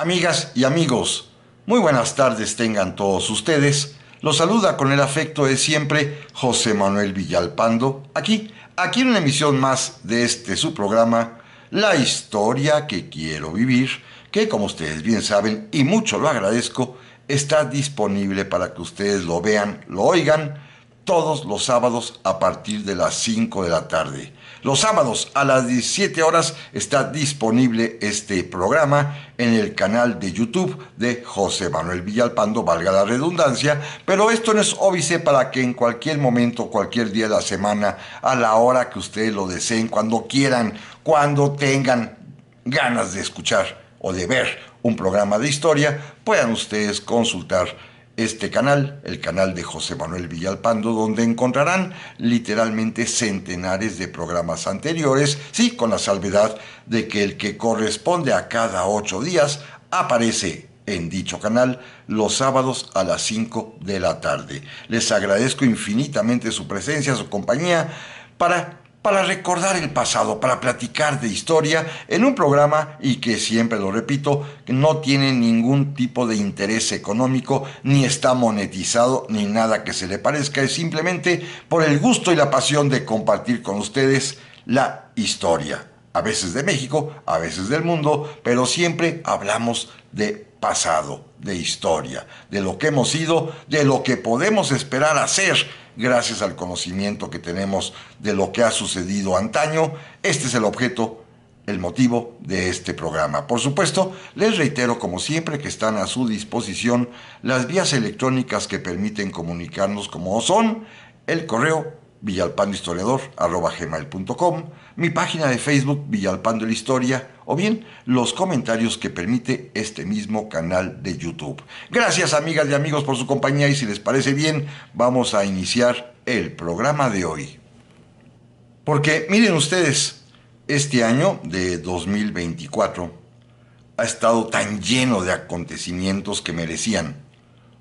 Amigas y amigos, muy buenas tardes tengan todos ustedes. Los saluda con el afecto de siempre José Manuel Villalpando, aquí en una emisión más de su programa, La historia que quiero vivir, que como ustedes bien saben y mucho lo agradezco, está disponible para que ustedes lo vean, lo oigan, todos los sábados a partir de las 5 de la tarde. Los sábados a las 17 horas está disponible este programa en el canal de YouTube de José Manuel Villalpando, valga la redundancia, pero esto no es óbice para que en cualquier momento, cualquier día de la semana, a la hora que ustedes lo deseen, cuando quieran, cuando tengan ganas de escuchar o de ver un programa de historia, puedan ustedes consultar este canal, el canal de José Manuel Villalpando, donde encontrarán literalmente centenares de programas anteriores, sí, con la salvedad de que el que corresponde a cada 8 días aparece en dicho canal los sábados a las 5 de la tarde. Les agradezco infinitamente su presencia, su compañía, para recordar el pasado, para platicar de historia en un programa y que siempre lo repito, no tiene ningún tipo de interés económico, ni está monetizado, ni nada que se le parezca, es simplemente por el gusto y la pasión de compartir con ustedes la historia. A veces de México, a veces del mundo, pero siempre hablamos de pasado, de historia, de lo que hemos sido, de lo que podemos esperar hacer gracias al conocimiento que tenemos de lo que ha sucedido antaño. Este es el objeto, el motivo de este programa. Por supuesto, les reitero como siempre que están a su disposición las vías electrónicas que permiten comunicarnos, como son el correo villalpandohistoriador@gmail.com, mi página de Facebook Villalpando la Historia, o bien los comentarios que permite este mismo canal de YouTube. Gracias, amigas y amigos, por su compañía, y si les parece bien, vamos a iniciar el programa de hoy. Porque miren ustedes, este año de 2024 ha estado tan lleno de acontecimientos que merecían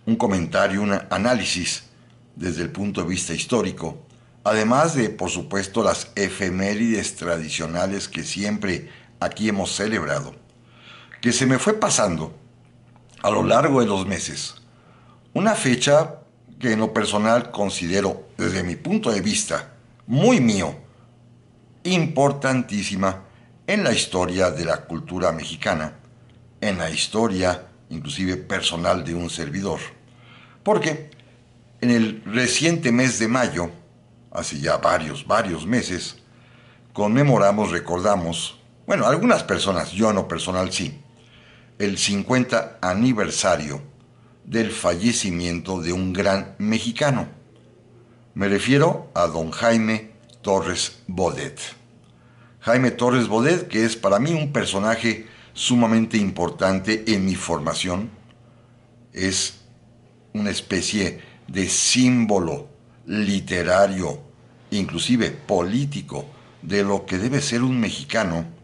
un comentario, un análisis desde el punto de vista histórico, además de, por supuesto, las efemérides tradicionales que siempre aquí hemos celebrado, que se me fue pasando a lo largo de los meses. Una fecha que en lo personal considero, desde mi punto de vista, muy mío, importantísima en la historia de la cultura mexicana, en la historia inclusive personal de un servidor. Porque en el reciente mes de mayo, hace ya varios meses, conmemoramos, recordamos, bueno, algunas personas, yo no personal sí, el 50 aniversario del fallecimiento de un gran mexicano. Me refiero a don Jaime Torres Bodet. Jaime Torres Bodet, que es para mí un personaje sumamente importante en mi formación, es una especie de símbolo literario, inclusive político, de lo que debe ser un mexicano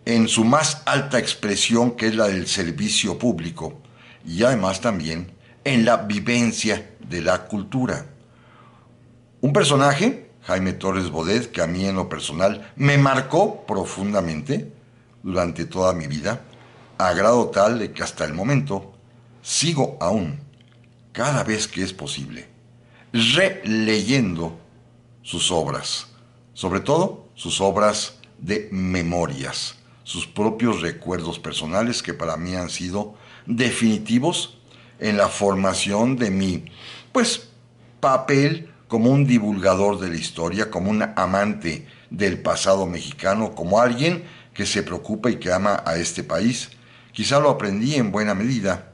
en su más alta expresión, que es la del servicio público, y además también en la vivencia de la cultura. Un personaje, Jaime Torres Bodet, que a mí en lo personal me marcó profundamente durante toda mi vida, a grado tal de que hasta el momento sigo aún, cada vez que es posible, releyendo sus obras, sobre todo sus obras de memorias, sus propios recuerdos personales que para mí han sido definitivos en la formación de mi, pues, papel como un divulgador de la historia, como un amante del pasado mexicano, como alguien que se preocupa y que ama a este país. Quizá lo aprendí en buena medida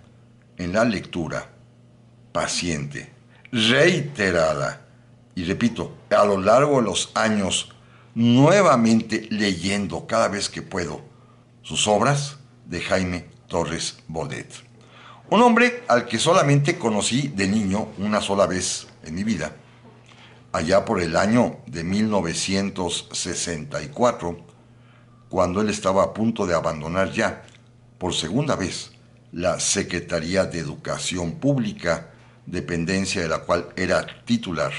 en la lectura paciente, reiterada, y repito, a lo largo de los años, nuevamente leyendo cada vez que puedo sus obras de Jaime Torres Bodet. Un hombre al que solamente conocí de niño una sola vez en mi vida, allá por el año de 1964, cuando él estaba a punto de abandonar ya, por segunda vez, la Secretaría de Educación Pública, dependencia de la cual era titular,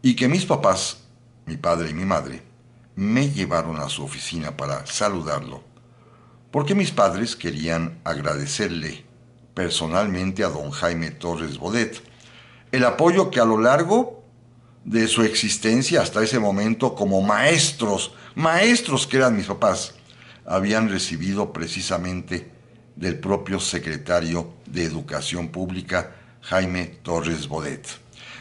y que mis papás, mi padre y mi madre, me llevaron a su oficina para saludarlo, porque mis padres querían agradecerle personalmente a don Jaime Torres Bodet el apoyo que a lo largo de su existencia hasta ese momento como maestros que eran mis papás, habían recibido precisamente del propio secretario de Educación Pública, Jaime Torres Bodet.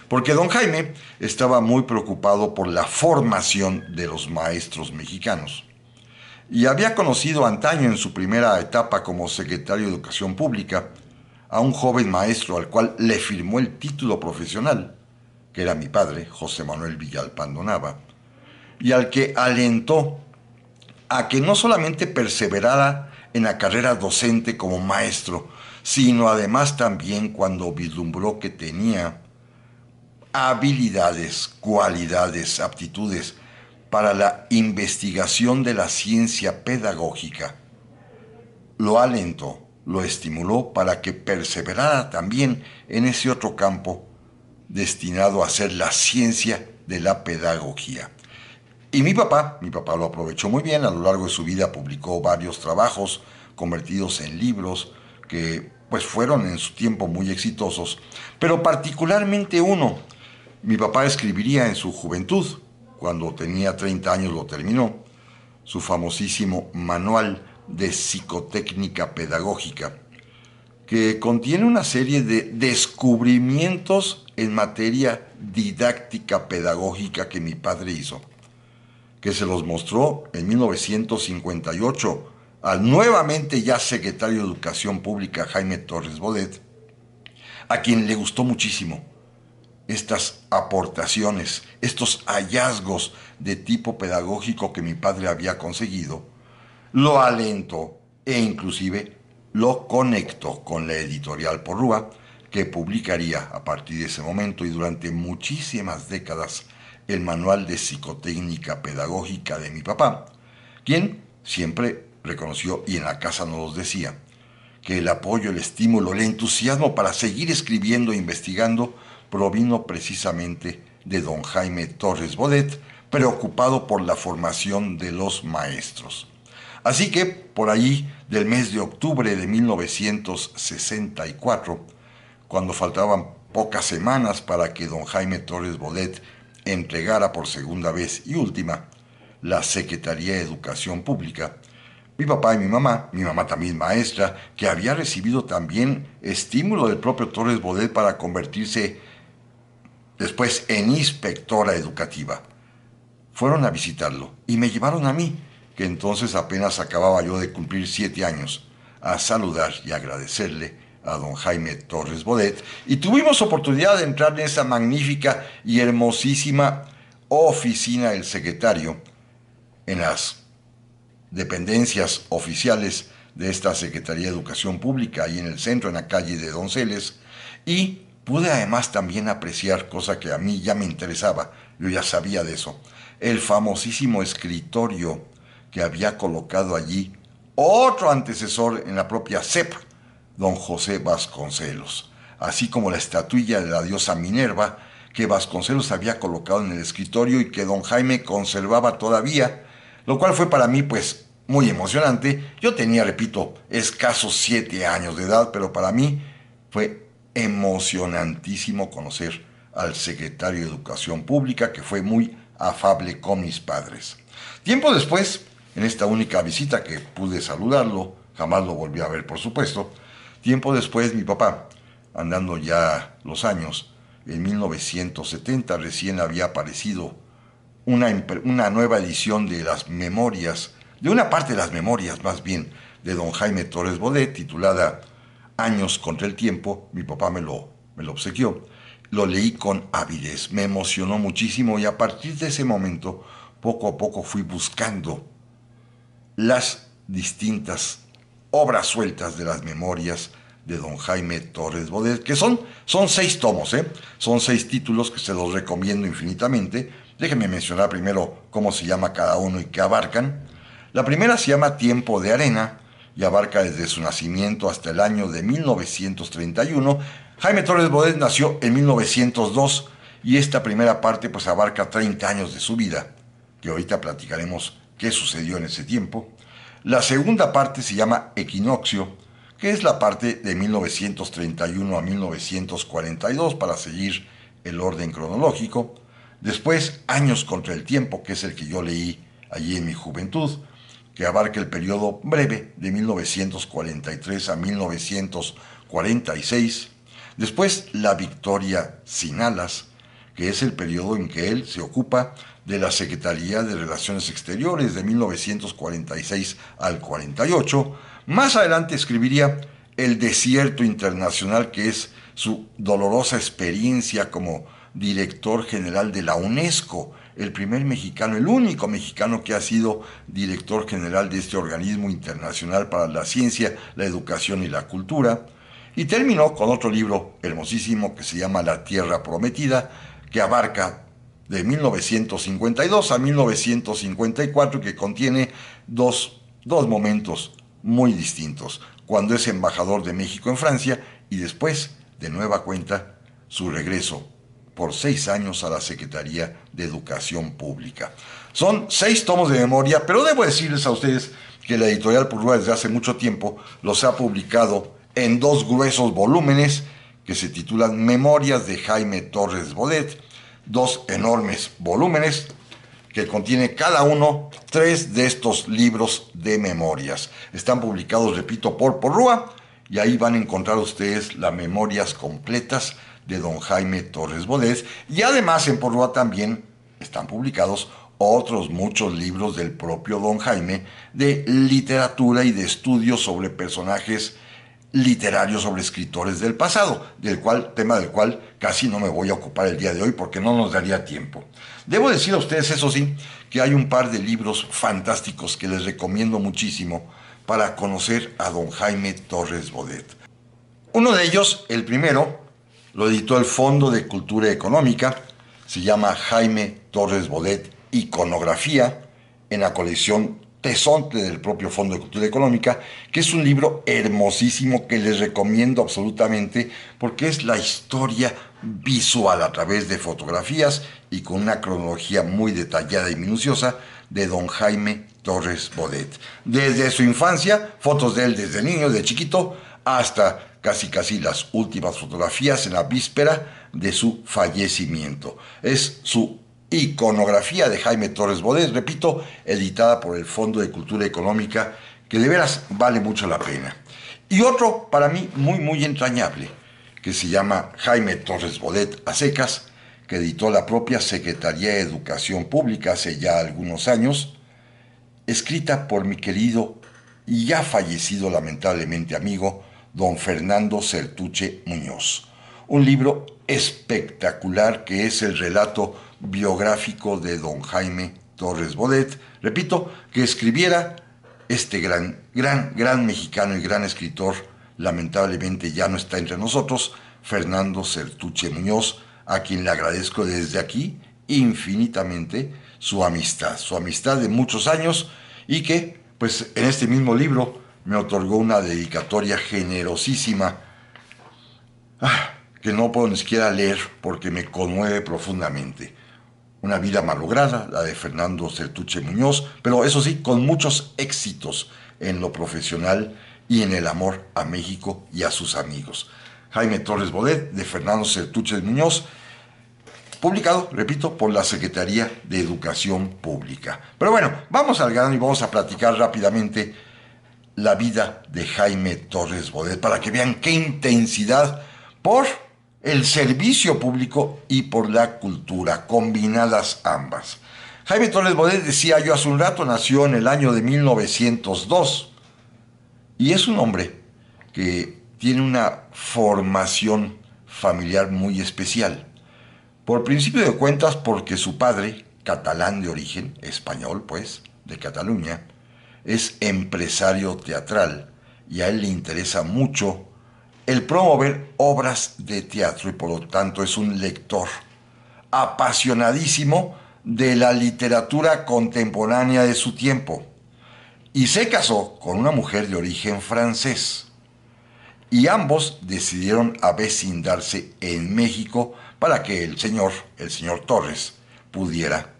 Porque don Jaime estaba muy preocupado por la formación de los maestros mexicanos. Y había conocido antaño en su primera etapa como secretario de Educación Pública a un joven maestro al cual le firmó el título profesional, que era mi padre, José Manuel Villalpando Nava, y al que alentó a que no solamente perseverara en la carrera docente como maestro, sino además también cuando vislumbró que tenía habilidades, cualidades, aptitudes para la investigación de la ciencia pedagógica, lo alentó, lo estimuló para que perseverara también en ese otro campo destinado a ser la ciencia de la pedagogía. Y mi papá lo aprovechó muy bien, a lo largo de su vida publicó varios trabajos convertidos en libros que pues fueron en su tiempo muy exitosos, pero particularmente uno. Mi papá escribiría en su juventud, cuando tenía 30 años lo terminó, su famosísimo Manual de Psicotécnica Pedagógica, que contiene una serie de descubrimientos en materia didáctica pedagógica que mi padre hizo, que se los mostró en 1958 al nuevamente ya secretario de Educación Pública Jaime Torres Bodet, a quien le gustó muchísimo estas aportaciones, estos hallazgos de tipo pedagógico que mi padre había conseguido, lo alentó e inclusive lo conectó con la editorial Porrúa, que publicaría a partir de ese momento y durante muchísimas décadas el Manual de Psicotécnica Pedagógica de mi papá, quien siempre reconoció y en la casa nos los decía, que el apoyo, el estímulo, el entusiasmo para seguir escribiendo e investigando provino precisamente de don Jaime Torres Bodet, preocupado por la formación de los maestros. Así que, por allí del mes de octubre de 1964, cuando faltaban pocas semanas para que don Jaime Torres Bodet entregara por segunda vez y última la Secretaría de Educación Pública, mi papá y mi mamá también maestra, que había recibido también estímulo del propio Torres Bodet para convertirse después en inspectora educativa, fueron a visitarlo y me llevaron a mí, que entonces apenas acababa yo de cumplir 7 años, a saludar y agradecerle a don Jaime Torres Bodet, y tuvimos oportunidad de entrar en esa magnífica y hermosísima oficina del secretario, en las dependencias oficiales de esta Secretaría de Educación Pública, ahí en el centro, en la calle de Donceles, y pude además también apreciar, cosa que a mí ya me interesaba, yo ya sabía de eso, el famosísimo escritorio que había colocado allí otro antecesor en la propia CEP, don José Vasconcelos, así como la estatuilla de la diosa Minerva que Vasconcelos había colocado en el escritorio y que don Jaime conservaba todavía, lo cual fue para mí pues muy emocionante. Yo tenía, repito, escasos 7 años de edad, pero para mí fue emocionantísimo conocer al secretario de Educación Pública, que fue muy afable con mis padres. Tiempo después, en esta única visita que pude saludarlo, jamás lo volví a ver por supuesto, tiempo después mi papá, andando ya los años, en 1970 recién había aparecido una nueva edición de las memorias, de una parte de las memorias más bien, de don Jaime Torres Bodet, titulada Años contra el Tiempo. Mi papá me lo obsequió. Lo leí con avidez, me emocionó muchísimo y a partir de ese momento, poco a poco fui buscando las distintas obras sueltas de las memorias de don Jaime Torres Bodet, que son 6 tomos, son 6 títulos que se los recomiendo infinitamente. Déjenme mencionar primero cómo se llama cada uno y qué abarcan. La primera se llama Tiempo de Arena y abarca desde su nacimiento hasta el año de 1931. Jaime Torres Bodet nació en 1902 y esta primera parte pues abarca 30 años de su vida, que ahorita platicaremos qué sucedió en ese tiempo. La segunda parte se llama Equinoccio, que es la parte de 1931 a 1942 para seguir el orden cronológico. Después, Años contra el tiempo, que es el que yo leí allí en mi juventud, que abarca el periodo breve de 1943 a 1946. Después, La victoria sin alas, que es el periodo en que él se ocupa de la Secretaría de Relaciones Exteriores de 1946 al 48. Más adelante escribiría El desierto internacional, que es su dolorosa experiencia como director general de la UNESCO, el primer mexicano, el único mexicano que ha sido director general de este organismo internacional para la ciencia, la educación y la cultura. Y terminó con otro libro hermosísimo que se llama La Tierra Prometida, que abarca de 1952 a 1954, que contiene dos momentos muy distintos. Cuando es embajador de México en Francia y después, de nueva cuenta, su regreso por 6 años a la Secretaría de Educación Pública. Son 6 tomos de memoria, pero debo decirles a ustedes que la editorial Porrúa desde hace mucho tiempo los ha publicado en 2 gruesos volúmenes que se titulan Memorias de Jaime Torres Bodet, 2 enormes volúmenes que contiene cada uno 3 de estos libros de memorias. Están publicados, repito, por Porrúa, y ahí van a encontrar ustedes las memorias completas de don Jaime Torres Bodet, y además en Porrúa también están publicados otros muchos libros del propio don Jaime de literatura y de estudios sobre personajes literarios, sobre escritores del pasado, tema del cual casi no me voy a ocupar el día de hoy porque no nos daría tiempo. Debo decir a ustedes, eso sí, que hay un par de libros fantásticos que les recomiendo muchísimo para conocer a don Jaime Torres Bodet. Uno de ellos, el primero, lo editó el Fondo de Cultura Económica, se llama Jaime Torres Bodet, Iconografía, en la colección Tesontle del propio Fondo de Cultura Económica, que es un libro hermosísimo que les recomiendo absolutamente porque es la historia visual a través de fotografías y con una cronología muy detallada y minuciosa de don Jaime Torres Bodet. Desde su infancia, fotos de él desde niño, de chiquito, hasta casi las últimas fotografías en la víspera de su fallecimiento. Es su Iconografía de Jaime Torres Bodet, repito, editada por el Fondo de Cultura Económica, que de veras vale mucho la pena. Y otro, para mí, muy entrañable, que se llama Jaime Torres Bodet a secas, que editó la propia Secretaría de Educación Pública hace ya algunos años, escrita por mi querido y ya fallecido lamentablemente amigo, don Fernando Sertuche Muñoz. Un libro espectacular que es el relato biográfico de don Jaime Torres Bodet, repito, que escribiera este gran mexicano y gran escritor, lamentablemente ya no está entre nosotros, Fernando Sertuche Muñoz, a quien le agradezco desde aquí infinitamente su amistad de muchos años, y que, pues, en este mismo libro me otorgó una dedicatoria generosísima, que no puedo ni siquiera leer porque me conmueve profundamente. Una vida malograda, la de Fernando Sertuche Muñoz, pero eso sí, con muchos éxitos en lo profesional y en el amor a México y a sus amigos. Jaime Torres Bodet, de Fernando Sertuche Muñoz, publicado, repito, por la Secretaría de Educación Pública. Pero bueno, vamos al grano y vamos a platicar rápidamente la vida de Jaime Torres Bodet, para que vean qué intensidad por el servicio público y por la cultura, combinadas ambas. Jaime Torres Bodet, decía yo hace un rato, nació en el año de 1902 y es un hombre que tiene una formación familiar muy especial. Por principio de cuentas, porque su padre, catalán de origen, español pues, de Cataluña, es empresario teatral y a él le interesa mucho el promover obras de teatro y por lo tanto es un lector apasionadísimo de la literatura contemporánea de su tiempo. Y se casó con una mujer de origen francés. Y ambos decidieron avecindarse en México para que el señor Torres, pudiera,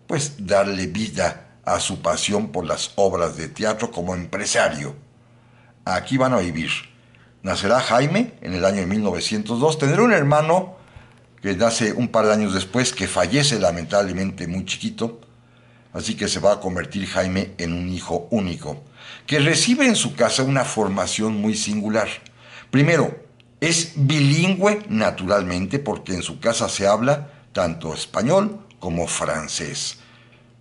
pues, darle vida a su pasión por las obras de teatro como empresario. Aquí van a vivir. Nacerá Jaime en el año de 1902. Tendrá un hermano que nace un par de años después, que fallece lamentablemente muy chiquito. Así que se va a convertir Jaime en un hijo único, que recibe en su casa una formación muy singular. Primero, es bilingüe naturalmente, porque en su casa se habla tanto español como francés,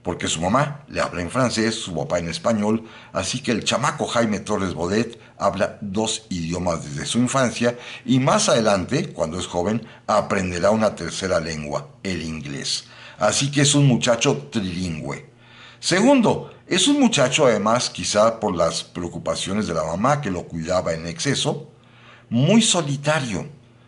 porque su mamá le habla en francés, su papá en español, así que el chamaco Jaime Torres Bodet habla dos idiomas desde su infancia y más adelante, cuando es joven, aprenderá una tercera lengua, el inglés. Así que es un muchacho trilingüe. Segundo, es un muchacho además, quizá por las preocupaciones de la mamá que lo cuidaba en exceso, muy solitario,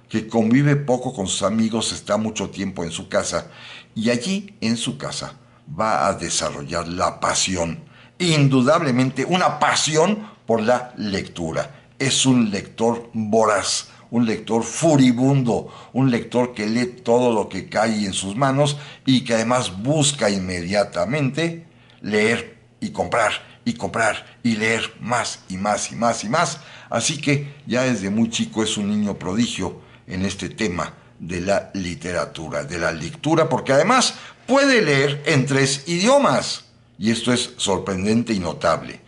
que convive poco con sus amigos, está mucho tiempo en su casa y allí en su casa va a desarrollar la pasión, indudablemente una pasión por la lectura. Es un lector voraz, un lector furibundo, un lector que lee todo lo que cae en sus manos y que además busca inmediatamente leer y comprar y comprar y leer más y más y más y más. Así que ya desde muy chico es un niño prodigio en este tema de la literatura, de la lectura, porque además puede leer en 3 idiomas. Y esto es sorprendente y notable.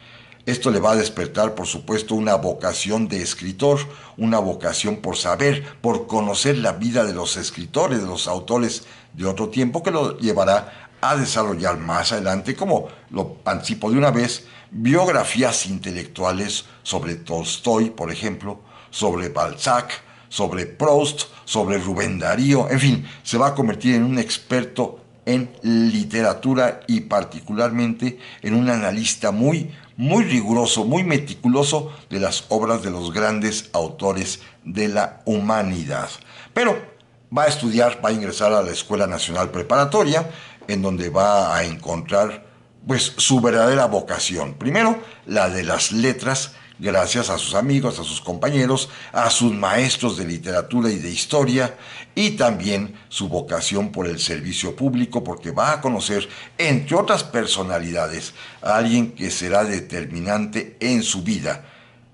Esto le va a despertar, por supuesto, una vocación de escritor, una vocación por saber, por conocer la vida de los escritores, de los autores de otro tiempo, que lo llevará a desarrollar más adelante, como lo anticipo de una vez, biografías intelectuales sobre Tolstoy, por ejemplo, sobre Balzac, sobre Proust, sobre Rubén Darío, en fin, se va a convertir en un experto en literatura y particularmente en un analista muy riguroso, muy meticuloso de las obras de los grandes autores de la humanidad. Pero va a estudiar, va a ingresar a la Escuela Nacional Preparatoria, en donde va a encontrar pues su verdadera vocación. Primero, la de las letras, gracias a sus amigos, a sus compañeros, a sus maestros de literatura y de historia, y también su vocación por el servicio público, porque va a conocer, entre otras personalidades, a alguien que será determinante en su vida.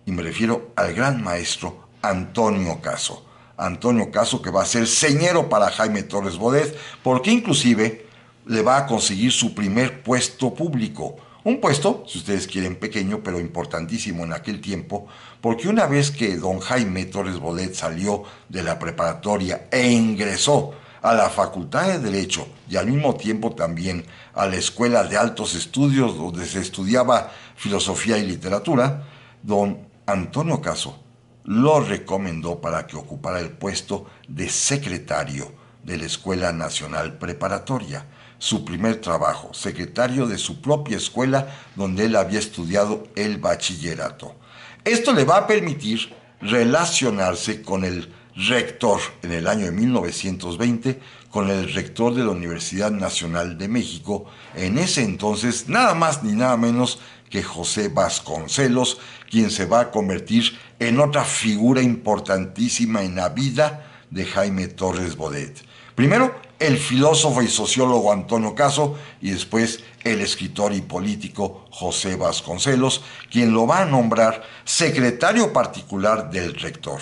Y me refiero al gran maestro Antonio Caso. Antonio Caso, que va a ser señero para Jaime Torres Bodet, porque inclusive le va a conseguir su primer puesto público. Un puesto, si ustedes quieren, pequeño, pero importantísimo en aquel tiempo, porque una vez que don Jaime Torres Bodet salió de la preparatoria e ingresó a la Facultad de Derecho y al mismo tiempo también a la Escuela de Altos Estudios, donde se estudiaba filosofía y literatura, don Antonio Caso lo recomendó para que ocupara el puesto de secretario de la Escuela Nacional Preparatoria, su primer trabajo, secretario de su propia escuela donde él había estudiado el bachillerato. Esto le va a permitir relacionarse con el rector en el año de 1920, con el rector de la Universidad Nacional de México, en ese entonces nada más ni nada menos que José Vasconcelos, quien se va a convertir en otra figura importantísima en la vida de Jaime Torres Bodet. Primero, el filósofo y sociólogo Antonio Caso, y después el escritor y político José Vasconcelos, quien lo va a nombrar secretario particular del rector.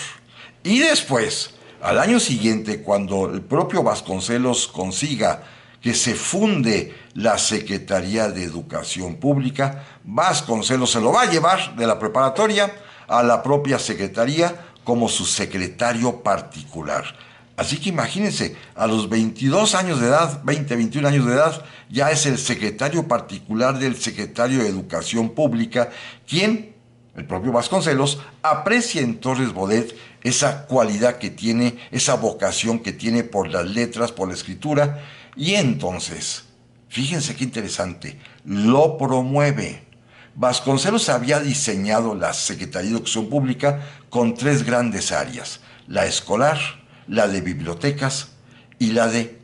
Y después, al año siguiente, cuando el propio Vasconcelos consiga que se funde la Secretaría de Educación Pública, Vasconcelos se lo va a llevar de la preparatoria a la propia Secretaría como su secretario particular. Así que imagínense, a los 22 años de edad, 20, 21 años de edad, ya es el secretario particular del secretario de Educación Pública, quien, el propio Vasconcelos, aprecia en Torres Bodet esa cualidad que tiene, esa vocación que tiene por las letras, por la escritura, y entonces, fíjense qué interesante, lo promueve. Vasconcelos había diseñado la Secretaría de Educación Pública con 3 grandes áreas: la escolar, la de bibliotecas y la de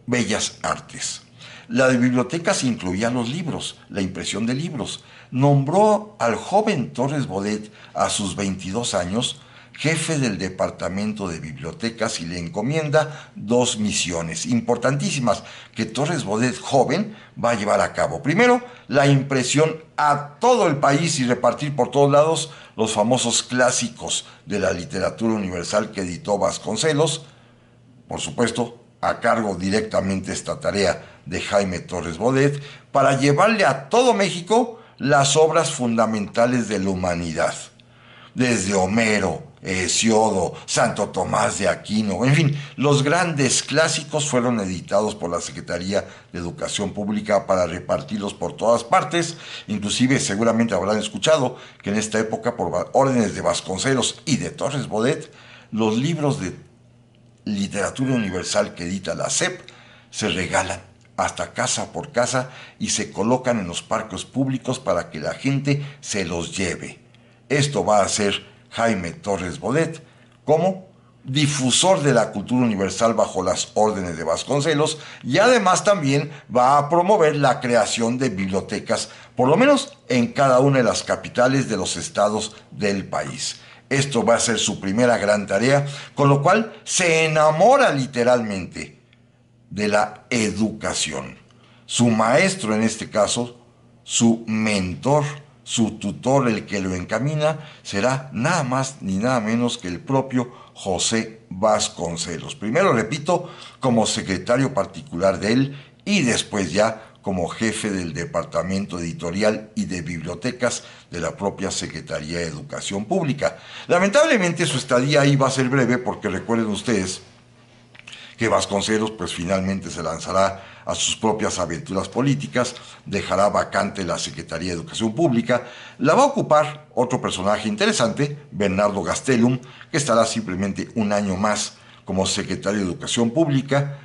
bellas artes. La de bibliotecas incluía los libros, la impresión de libros. Nombró al joven Torres Bodet a sus 22 años jefe del Departamento de Bibliotecas, y le encomienda dos misiones importantísimas que Torres Bodet, joven, va a llevar a cabo. Primero, la impresión a todo el país y repartir por todos lados los famosos clásicos de la literatura universal que editó Vasconcelos, por supuesto, a cargo directamente esta tarea de Jaime Torres Bodet, para llevarle a todo México las obras fundamentales de la humanidad. Desde Homero, Hesiodo, Santo Tomás de Aquino, en fin, los grandes clásicos fueron editados por la Secretaría de Educación Pública para repartirlos por todas partes. Inclusive seguramente habrán escuchado que en esta época, por órdenes de Vasconcelos y de Torres Bodet, los libros de literatura universal que edita la SEP se regalan hasta casa por casa y se colocan en los parques públicos para que la gente se los lleve. Esto va a hacer Jaime Torres Bodet como difusor de la cultura universal bajo las órdenes de Vasconcelos, y además también va a promover la creación de bibliotecas, por lo menos en cada una de las capitales de los estados del país. Esto va a ser su primera gran tarea, con lo cual se enamora literalmente de la educación. Su maestro, en este caso, su mentor, su tutor, el que lo encamina, será nada más ni nada menos que el propio José Vasconcelos. Primero, repito, como secretario particular de él, y después ya como jefe del Departamento Editorial y de Bibliotecas de la propia Secretaría de Educación Pública. Lamentablemente su estadía ahí va a ser breve, porque recuerden ustedes que Vasconcelos pues finalmente se lanzará a sus propias aventuras políticas, dejará vacante la Secretaría de Educación Pública, la va a ocupar otro personaje interesante, Bernardo Gastelum, que estará simplemente un año más como secretario de Educación Pública,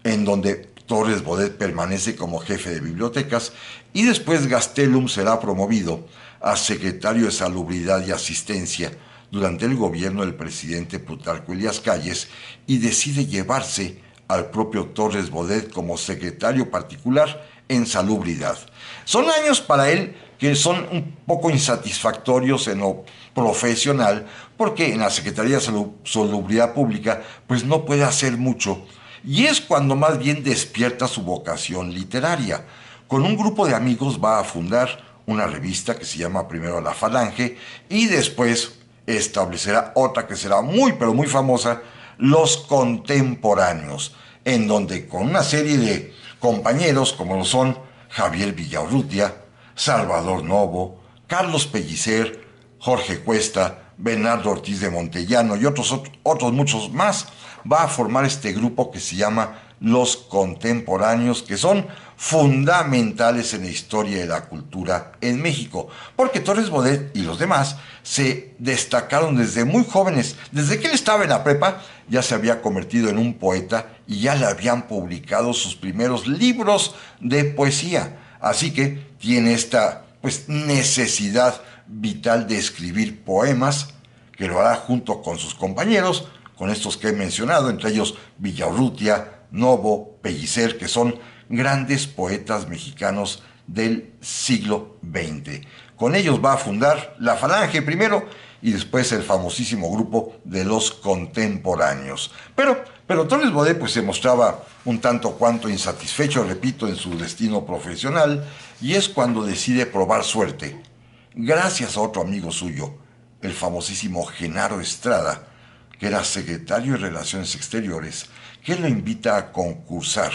en donde Torres Bodet permanece como jefe de bibliotecas, y después Gastelum será promovido a secretario de Salubridad y Asistencia durante el gobierno del presidente Plutarco Elías Calles, y decide llevarse al propio Torres Bodet como secretario particular en Salubridad. Son años para él que son un poco insatisfactorios en lo profesional, porque en la Secretaría de Salubridad Pública pues no puede hacer mucho, y es cuando más bien despierta su vocación literaria. Con un grupo de amigos va a fundar una revista que se llama primero La Falange, y después establecerá otra que será muy pero muy famosa, Los Contemporáneos, en donde con una serie de compañeros como lo son Javier Villaurrutia, Salvador Novo, Carlos Pellicer, Jorge Cuesta, Bernardo Ortiz de Montellano y otros muchos más, va a formar este grupo que se llama Los Contemporáneos, que son fundamentales en la historia de la cultura en México, porque Torres Bodet y los demás se destacaron desde muy jóvenes. Desde que él estaba en la prepa ya se había convertido en un poeta y ya le habían publicado sus primeros libros de poesía. Así que tiene esta necesidad vital de escribir poemas, que lo hará junto con sus compañeros, con estos que he mencionado, entre ellos Villaurrutia, Novo, Pellicer, que son grandes poetas mexicanos del siglo XX. Con ellos va a fundar La Falange primero, y después el famosísimo grupo de Los Contemporáneos. Pero Torres Bodet pues se mostraba un tanto cuanto insatisfecho, repito, en su destino profesional, y es cuando decide probar suerte, gracias a otro amigo suyo, el famosísimo Genaro Estrada, que era secretario de Relaciones Exteriores, que lo invita a concursar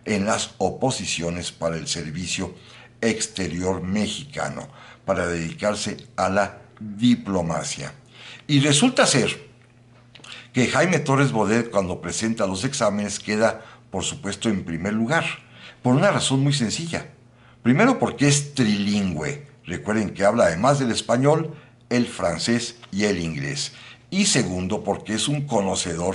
en las oposiciones para el Servicio Exterior Mexicano, para dedicarse a la diplomacia. Y resulta ser que Jaime Torres Bodet, cuando presenta los exámenes, queda, por supuesto, en primer lugar, por una razón muy sencilla. Primero, porque es trilingüe. Recuerden que habla, además del español, el francés y el inglés. Y segundo, porque es un conocedor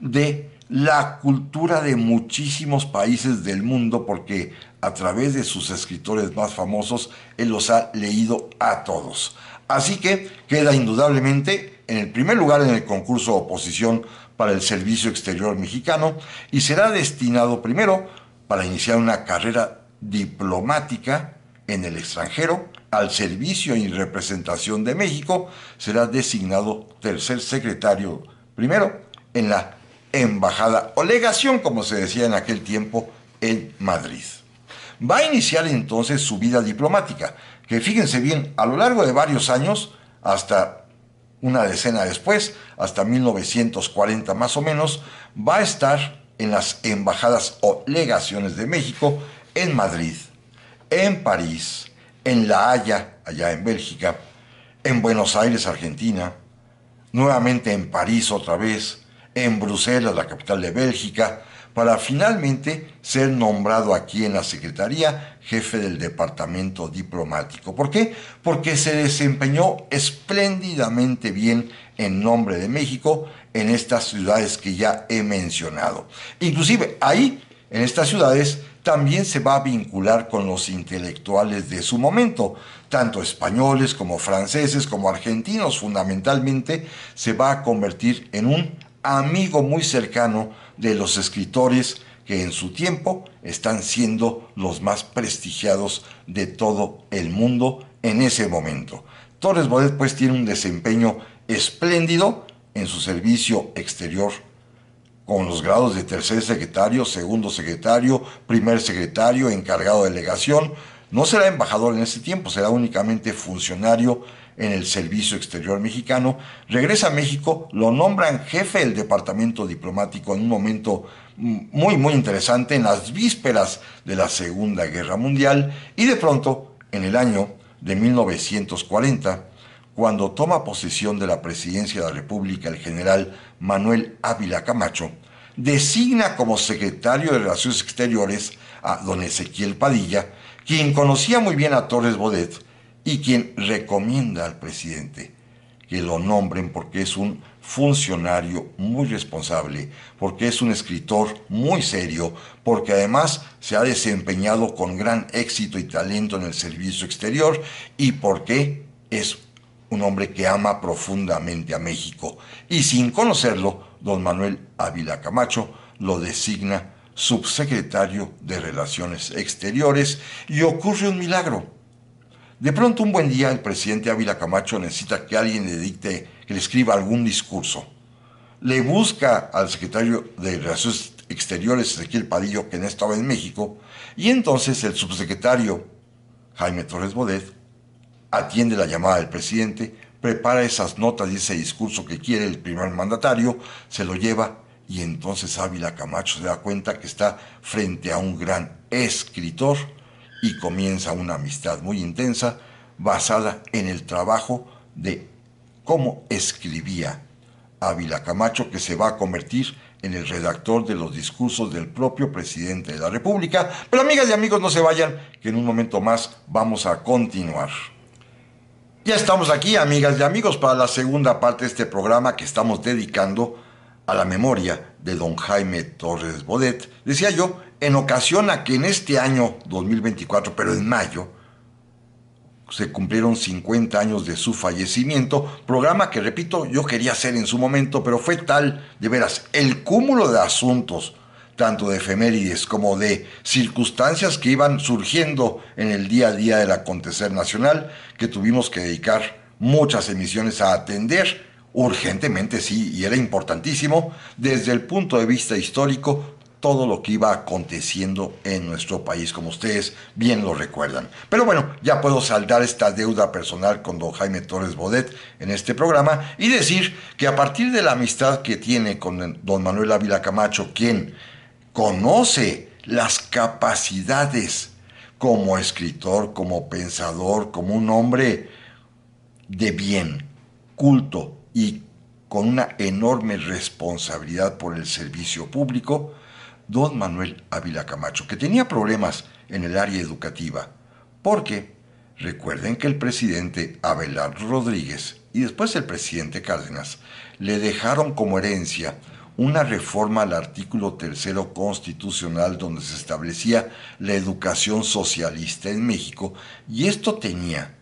de la cultura de muchísimos países del mundo, porque a través de sus escritores más famosos, él los ha leído a todos. Así que queda indudablemente en el primer lugar en el concurso de oposición para el Servicio Exterior Mexicano, y será destinado primero para iniciar una carrera diplomática en el extranjero, al servicio y representación de México, será designado tercer secretario, primero en la embajada o legación, como se decía en aquel tiempo, en Madrid. Va a iniciar entonces su vida diplomática, que fíjense bien, a lo largo de varios años, hasta una decena después, hasta 1940 más o menos, va a estar en las embajadas o legaciones de México en Madrid, en París, en La Haya, allá en Bélgica, en Buenos Aires, Argentina, nuevamente en París otra vez, en Bruselas, la capital de Bélgica, para finalmente ser nombrado aquí en la Secretaría jefe del Departamento Diplomático. ¿Por qué? Porque se desempeñó espléndidamente bien en nombre de México en estas ciudades que ya he mencionado. Inclusive ahí, en estas ciudades, también se va a vincular con los intelectuales de su momento, tanto españoles como franceses como argentinos fundamentalmente, se va a convertir en un amigo muy cercano de los escritores que en su tiempo están siendo los más prestigiados de todo el mundo en ese momento. Torres Bodet pues tiene un desempeño espléndido en su servicio exterior, con los grados de tercer secretario, segundo secretario, primer secretario, encargado de delegación. No será embajador en ese tiempo, será únicamente funcionario en el Servicio Exterior Mexicano. Regresa a México, lo nombran jefe del Departamento Diplomático en un momento muy interesante, en las vísperas de la Segunda Guerra Mundial, y de pronto, en el año de 1940, cuando toma posesión de la presidencia de la República el general Manuel Ávila Camacho, designa como secretario de Relaciones Exteriores a don Ezequiel Padilla, quien conocía muy bien a Torres Bodet y quien recomienda al presidente que lo nombren porque es un funcionario muy responsable, porque es un escritor muy serio, porque además se ha desempeñado con gran éxito y talento en el servicio exterior y porque es un hombre que ama profundamente a México. Y sin conocerlo, don Manuel Ávila Camacho lo designa subsecretario de Relaciones Exteriores y ocurre un milagro. De pronto un buen día el presidente Ávila Camacho necesita que alguien le dicte, que le escriba algún discurso. Le busca al secretario de Relaciones Exteriores, Ezequiel Padillo, que no estaba en México, y entonces el subsecretario Jaime Torres Bodet atiende la llamada del presidente, prepara esas notas y ese discurso que quiere el primer mandatario, se lo lleva y entonces Ávila Camacho se da cuenta que está frente a un gran escritor y comienza una amistad muy intensa basada en el trabajo de cómo escribía Ávila Camacho, que se va a convertir en el redactor de los discursos del propio presidente de la República. Pero amigas y amigos, no se vayan, que en un momento más vamos a continuar. Ya estamos aquí, amigas y amigos, para la segunda parte de este programa que estamos dedicando a la memoria de don Jaime Torres Bodet. Decía yo, en ocasión a que en este año 2024, pero en mayo, se cumplieron 50 años de su fallecimiento, programa que, repito, yo quería hacer en su momento, pero fue tal, de veras, el cúmulo de asuntos, tanto de efemérides como de circunstancias que iban surgiendo en el día a día del acontecer nacional, que tuvimos que dedicar muchas emisiones a atender, urgentemente sí, y era importantísimo, desde el punto de vista histórico, todo lo que iba aconteciendo en nuestro país, como ustedes bien lo recuerdan. Pero bueno, ya puedo saldar esta deuda personal con don Jaime Torres Bodet en este programa y decir que a partir de la amistad que tiene con don Manuel Ávila Camacho, quien conoce las capacidades como escritor, como pensador, como un hombre de bien, culto y con una enorme responsabilidad por el servicio público, don Manuel Ávila Camacho, que tenía problemas en el área educativa, porque recuerden que el presidente Abelardo Rodríguez y después el presidente Cárdenas le dejaron como herencia una reforma al artículo 3 constitucional donde se establecía la educación socialista en México, y esto tenía,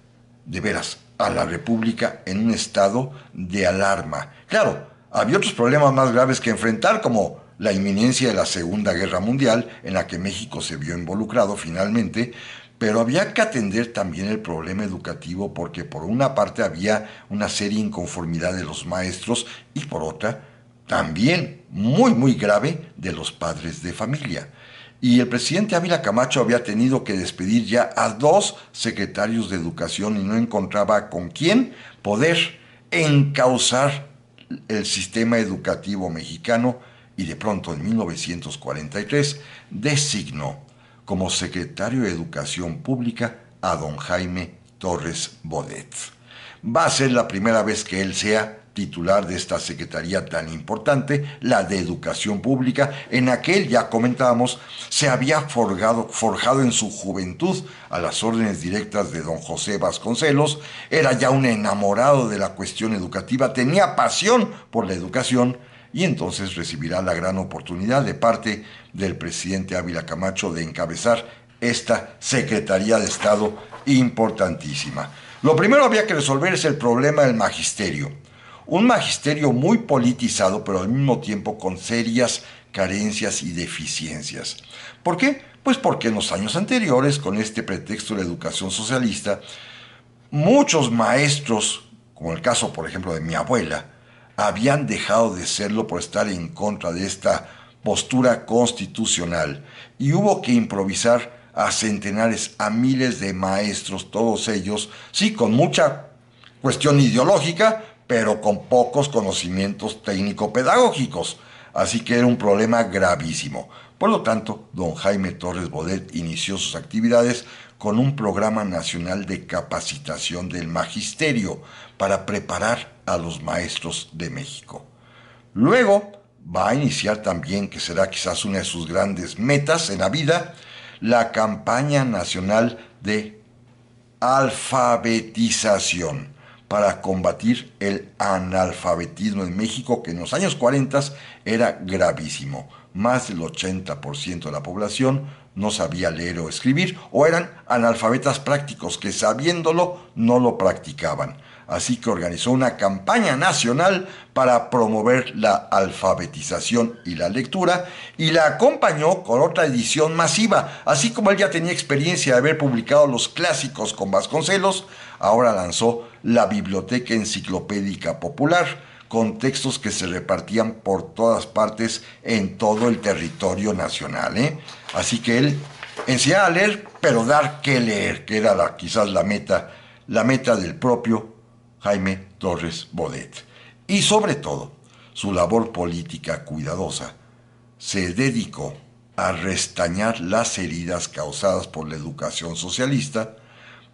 de veras, a la República en un estado de alarma. Claro, había otros problemas más graves que enfrentar, como la inminencia de la Segunda Guerra Mundial, en la que México se vio involucrado finalmente, Pero había que atender también el problema educativo porque por una parte había una seria inconformidad de los maestros y por otra también muy grave de los padres de familia. Y el presidente Ávila Camacho había tenido que despedir ya a 2 secretarios de educación y no encontraba con quién poder encauzar el sistema educativo mexicano y de pronto en 1943 designó como secretario de Educación Pública a don Jaime Torres Bodet. Va a ser la primera vez que él sea titular de esta secretaría tan importante, la de Educación Pública. En aquel, ya comentábamos, se había forjado en su juventud a las órdenes directas de don José Vasconcelos, era ya un enamorado de la cuestión educativa, tenía pasión por la educación y entonces recibirá la gran oportunidad de parte del presidente Ávila Camacho de encabezar esta Secretaría de Estado importantísima. Lo primero había que resolver es el problema del magisterio. Un magisterio muy politizado, pero al mismo tiempo con serias carencias y deficiencias. ¿Por qué? Pues porque en los años anteriores, con este pretexto de la educación socialista, muchos maestros, como el caso, por ejemplo, de mi abuela, habían dejado de serlo por estar en contra de esta postura constitucional y hubo que improvisar a centenares, a miles de maestros, todos ellos, sí, con mucha cuestión ideológica, pero con pocos conocimientos técnico-pedagógicos. Así que era un problema gravísimo. Por lo tanto, don Jaime Torres Bodet inició sus actividades con un programa nacional de capacitación del magisterio para preparar a los maestros de México. Luego va a iniciar también, que será quizás una de sus grandes metas en la vida, la campaña nacional de alfabetización para combatir el analfabetismo en México, que en los años 40 era gravísimo. Más del 80% de la población no sabía leer o escribir, o eran analfabetas prácticos que sabiéndolo no lo practicaban. Así que organizó una campaña nacional para promover la alfabetización y la lectura y la acompañó con otra edición masiva. Así como él ya tenía experiencia de haber publicado los clásicos con Vasconcelos, ahora lanzó la Biblioteca Enciclopédica Popular, con textos que se repartían por todas partes en todo el territorio nacional. Así que él enseñaba a leer, pero dar que leer, que era quizás la meta del propio Jaime Torres Bodet. Y sobre todo, su labor política cuidadosa se dedicó a restañar las heridas causadas por la educación socialista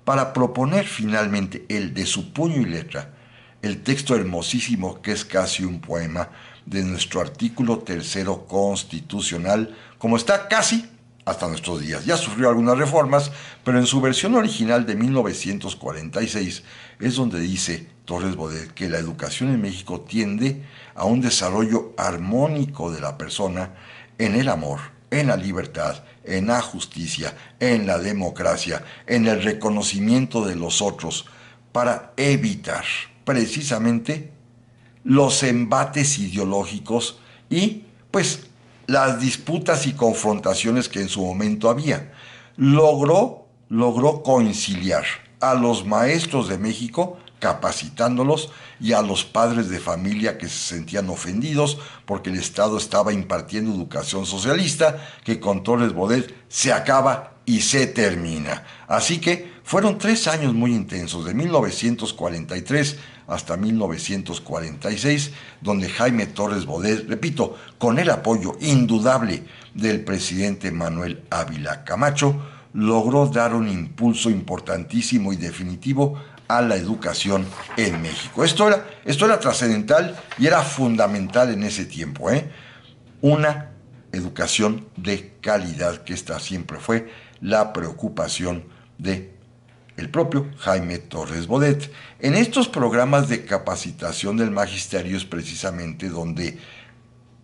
para proponer finalmente el de su puño y letra, el texto hermosísimo que es casi un poema de nuestro artículo 3 constitucional, como está casi hasta nuestros días. Ya sufrió algunas reformas, pero en su versión original de 1946 es donde dice Torres Bodet que la educación en México tiende a un desarrollo armónico de la persona en el amor, en la libertad, en la justicia, en la democracia, en el reconocimiento de los otros, para evitar precisamente los embates ideológicos y pues las disputas y confrontaciones que en su momento había. Logró conciliar a los maestros de México, capacitándolos, y a los padres de familia que se sentían ofendidos porque el Estado estaba impartiendo educación socialista, que con Torres Bodet se acaba y se termina. Así que fueron 3 años muy intensos, de 1943 hasta 1946, donde Jaime Torres Bodet, repito, con el apoyo indudable del presidente Manuel Ávila Camacho, logró dar un impulso importantísimo y definitivo a la educación en México. Esto era trascendental y era fundamental en ese tiempo, una educación de calidad, que esta siempre fue la preocupación de el propio Jaime Torres Bodet. En estos programas de capacitación del magisterio es precisamente donde,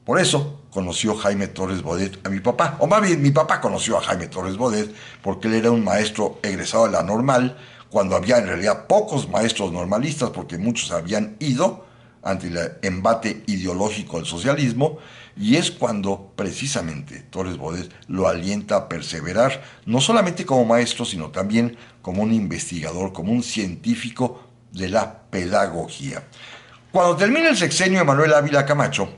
por eso, conoció Jaime Torres Bodet a mi papá, o más bien mi papá conoció a Jaime Torres Bodet porque él era un maestro egresado de la normal, cuando había en realidad pocos maestros normalistas porque muchos habían ido ante el embate ideológico del socialismo, Y es cuando precisamente Torres Bodet lo alienta a perseverar, no solamente como maestro, sino también como un investigador, como un científico de la pedagogía. Cuando termina el sexenio de Manuel Ávila Camacho,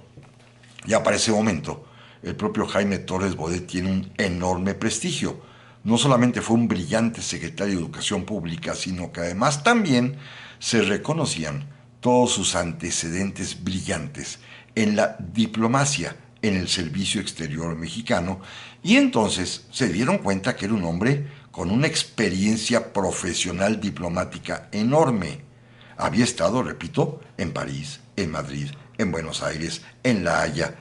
ya para ese momento, el propio Jaime Torres Bodet tiene un enorme prestigio. No solamente fue un brillante secretario de Educación Pública, sino que además también se reconocían todos sus antecedentes brillantes en la diplomacia, en el servicio exterior mexicano, y entonces se dieron cuenta que era un hombre con una experiencia profesional diplomática enorme. Había estado, repito, en París, en Madrid, en Buenos Aires, en La Haya.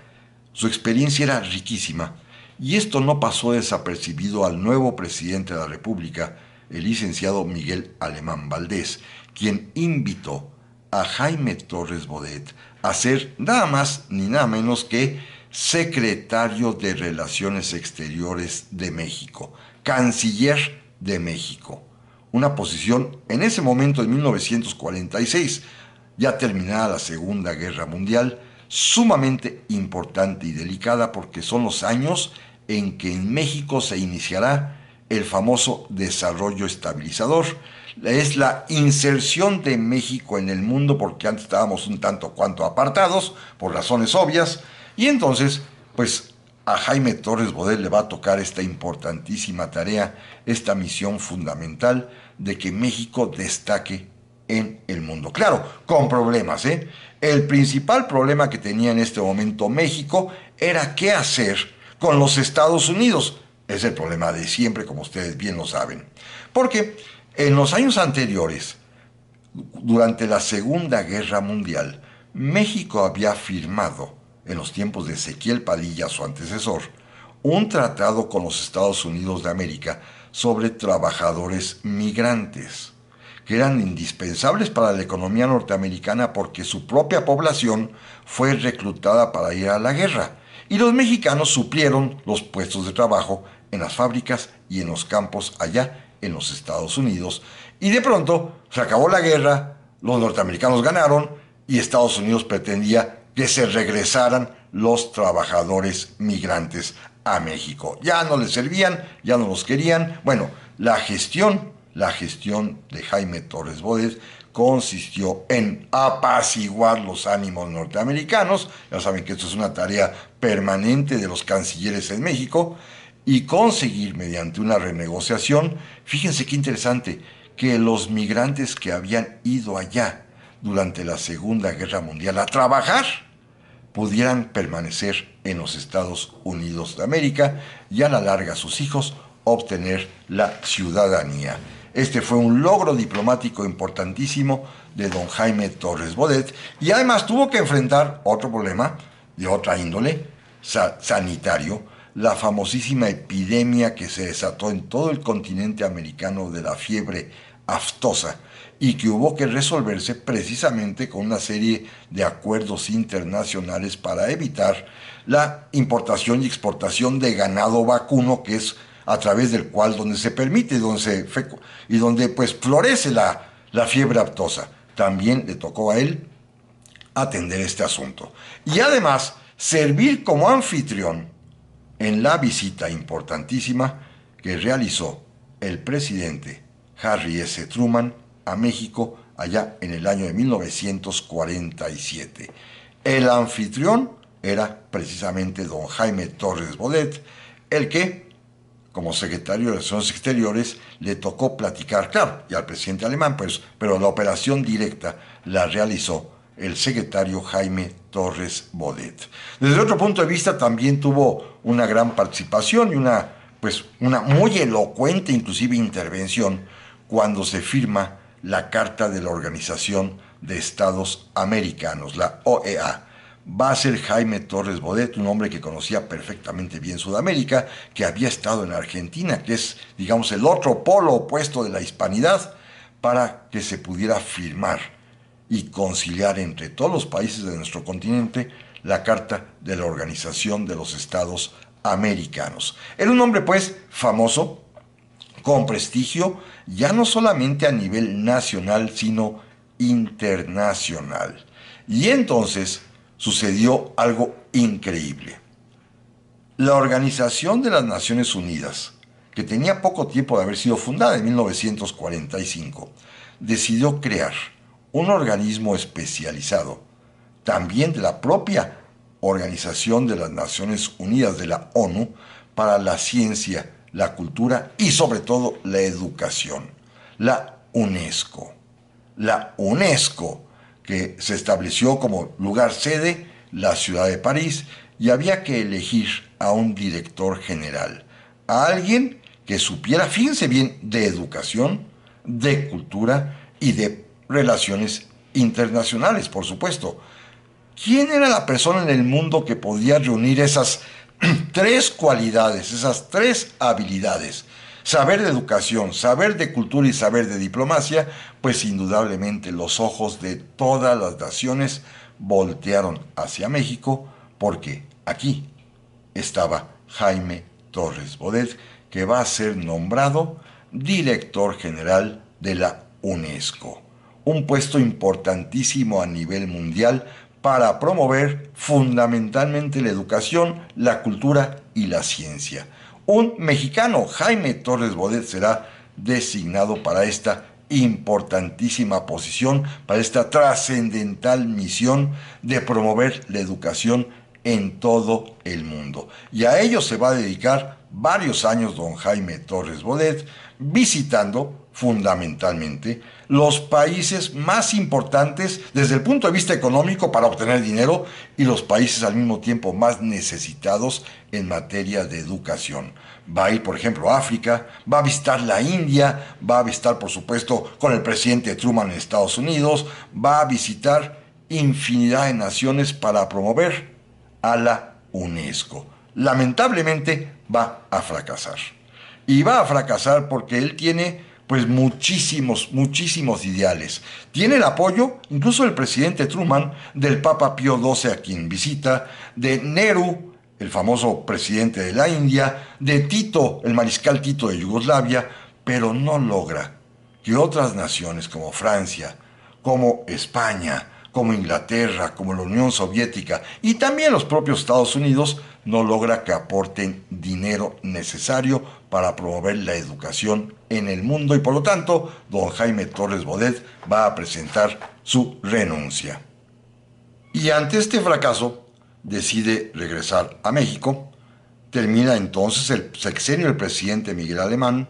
Su experiencia era riquísima y esto no pasó desapercibido al nuevo presidente de la República, el licenciado Miguel Alemán Valdés, quien invitó a Jaime Torres Bodet a ser nada más ni nada menos que secretario de Relaciones Exteriores de México, canciller de México. Una posición en ese momento, en 1946, ya terminada la Segunda Guerra Mundial, sumamente importante y delicada porque son los años en que en México se iniciará el famoso desarrollo estabilizador. Es la inserción de México en el mundo, porque antes estábamos un tanto cuanto apartados, por razones obvias, y entonces, pues a Jaime Torres Bodet le va a tocar esta importantísima tarea, esta misión fundamental de que México destaque en el mundo. Claro, con problemas, ¿eh? El principal problema que tenía en este momento México era qué hacer con los Estados Unidos. Es el problema de siempre, como ustedes bien lo saben. Porque en los años anteriores, durante la Segunda Guerra Mundial, México había firmado, en los tiempos de Ezequiel Padilla, su antecesor, un tratado con los Estados Unidos de América sobre trabajadores migrantes, que eran indispensables para la economía norteamericana porque su propia población fue reclutada para ir a la guerra. Y los mexicanos suplieron los puestos de trabajo en las fábricas y en los campos allá en los Estados Unidos. Y de pronto se acabó la guerra, los norteamericanos ganaron y Estados Unidos pretendía que se regresaran los trabajadores migrantes a México. Ya no les servían, ya no los querían. Bueno, la gestión de Jaime Torres Bodet consistió en apaciguar los ánimos norteamericanos. Ya saben que esto es una tarea permanente de los cancilleres en México, y conseguir mediante una renegociación, fíjense qué interesante, que los migrantes que habían ido allá durante la Segunda Guerra Mundial a trabajar pudieran permanecer en los Estados Unidos de América y a la larga sus hijos obtener la ciudadanía. Este fue un logro diplomático importantísimo de don Jaime Torres Bodet, y además tuvo que enfrentar otro problema de otra índole, sanitario, la famosísima epidemia que se desató en todo el continente americano de la fiebre aftosa, y que hubo que resolverse precisamente con una serie de acuerdos internacionales para evitar la importación y exportación de ganado vacuno, que es a través del cual donde se permite y donde pues florece la fiebre aftosa. También le tocó a él atender este asunto. Y además servir como anfitrión en la visita importantísima que realizó el presidente Harry S. Truman a México allá en el año de 1947. El anfitrión era precisamente don Jaime Torres Bodet, el que, como secretario de Relaciones Exteriores, le tocó platicar, claro, y al presidente alemán, pues, pero la operación directa la realizó el secretario Jaime Torres Bodet. Desde otro punto de vista, también tuvo una gran participación y una muy elocuente, inclusive, intervención cuando se firma la Carta de la Organización de Estados Americanos, la OEA. Va a ser Jaime Torres Bodet, un hombre que conocía perfectamente bien Sudamérica, que había estado en Argentina, que es, digamos, el otro polo opuesto de la hispanidad, para que se pudiera firmar y conciliar entre todos los países de nuestro continente la Carta de la Organización de los Estados Americanos. Era un hombre, pues, famoso, con prestigio, ya no solamente a nivel nacional, sino internacional. Y entonces sucedió algo increíble. La Organización de las Naciones Unidas, que tenía poco tiempo de haber sido fundada en 1945, decidió crear un organismo especializado, también de la propia Organización de las Naciones Unidas de la ONU, para la ciencia, la cultura y sobre todo la educación, la UNESCO. La UNESCO, que se estableció como lugar sede, la ciudad de París, y había que elegir a un director general, a alguien que supiera, fíjense bien, de educación, de cultura y de relaciones internacionales, por supuesto. ¿Quién era la persona en el mundo que podía reunir esas tres cualidades, esas tres habilidades? Saber de educación, saber de cultura y saber de diplomacia, pues indudablemente los ojos de todas las naciones voltearon hacia México, porque aquí estaba Jaime Torres Bodet, que va a ser nombrado director general de la UNESCO, un puesto importantísimo a nivel mundial para promover fundamentalmente la educación, la cultura y la ciencia. Un mexicano, Jaime Torres Bodet, será designado para esta importantísima posición, para esta trascendental misión de promover la educación en todo el mundo. Y a ello se va a dedicar varios años don Jaime Torres Bodet, visitando fundamentalmente los países más importantes desde el punto de vista económico para obtener dinero y los países al mismo tiempo más necesitados en materia de educación. Va a ir, por ejemplo, a África, va a visitar la India, va a visitar, por supuesto, con el presidente Truman en Estados Unidos, va a visitar infinidad de naciones para promover a la UNESCO. Lamentablemente va a fracasar. Y va a fracasar porque él tiene pues muchísimos ideales. Tiene el apoyo, incluso del presidente Truman, del Papa Pío XII a quien visita, de Nehru, el famoso presidente de la India, de Tito, el mariscal Tito de Yugoslavia, pero no logra que otras naciones como Francia, como España, como Inglaterra, como la Unión Soviética y también los propios Estados Unidos no logra que aporten dinero necesario para promover la educación en el mundo y por lo tanto don Jaime Torres Bodet va a presentar su renuncia. Y ante este fracaso decide regresar a México, termina entonces el sexenio del presidente Miguel Alemán,